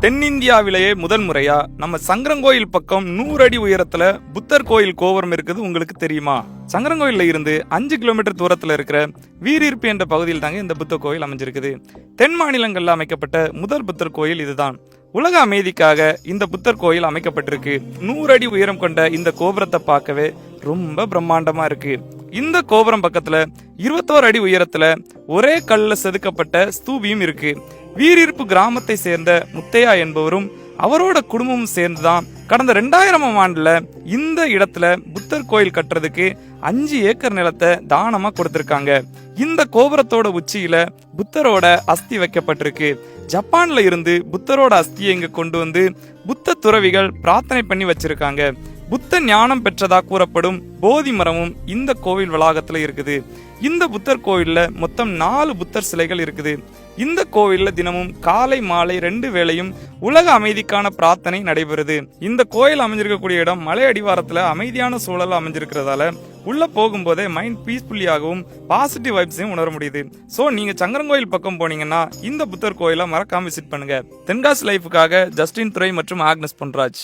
தென்னிந்தியாவிலேயே முதல் முறையா நம்ம சங்கரங்கோயில் பக்கம் 100 அடி உயரத்துல புத்தர் கோயில் கோபுரம் இருக்குது. உங்களுக்கு தெரியுமா? சங்கரங்கோயில்ல இருந்து 5 கிலோமீட்டர் தூரத்துல இருக்கிற வீரிருப்பு என்ற பகுதியில் தாங்க இந்த புத்தர் கோயில் அமைஞ்சிருக்குது. தென் மாநிலங்கள்ல அமைக்கப்பட்ட முதல் புத்தர் கோயில் இதுதான். உலக அமைதிக்காக இந்த புத்தர் கோயில் அமைக்கப்பட்டிருக்கு. 100 அடி உயரம் கொண்ட இந்த கோபுரத்தை பார்க்கவே ரொம்ப பிரம்மாண்டமா இருக்கு. இந்த கோபுரம் பக்கத்துல 21 அடி உயரத்துல ஒரே கல்ல செதுக்கப்பட்ட ஸ்தூபியும் இருக்கு. வீரிருப்பு கிராமத்தை சேர்ந்த முத்தையா என்பவரும் அவரோட குடும்பமும் சேர்ந்துதான் கடந்த 2000ஆம் ஆண்டுல இந்த இடத்துல புத்தர் கோயில் கட்டுறதுக்கு 5 ஏக்கர் நிலத்தை தானமா கொடுத்திருக்காங்க. இந்த கோபுரத்தோட உச்சியில புத்தரோட அஸ்தி வைக்கப்பட்டிருக்கு. ஜப்பான்ல இருந்து புத்தரோட அஸ்தியை இங்க கொண்டு வந்து புத்த துறவிகள் பிரார்த்தனை பண்ணி வச்சிருக்காங்க. புத்த ஞானம் பெற்றதா கூறப்படும் போதி மரமும் இந்த கோவில் வளாகத்துல இருக்குது. இந்த புத்தர் கோவில்ல மொத்தம் 4 புத்தர் சிலைகள் இருக்குது. இந்த கோவில்ல தினமும் காலை மாலை 2 வேளையும் உலக அமைதிக்கான பிரார்த்தனை நடைபெறுது. இந்த கோயில் அமைஞ்சிருக்கக்கூடிய இடம் மலை அடிவாரத்துல அமைதியான சூழல் அமைஞ்சிருக்கிறதால உள்ள போகும்போதே மைண்ட் பீஸ்ஃபுல்லியாகவும் பாசிட்டிவ் வைப்ஸையும் உணர முடியுது. சோ நீங்க சங்கரங்கோயில் பக்கம் போனீங்கன்னா இந்த புத்தர் கோயிலை மறக்காம விசிட் பண்ணுங்க. தென்காசி லைஃபுக்காக ஜஸ்டின் துரை மற்றும் ஆக்னஸ் பொன்ராஜ்.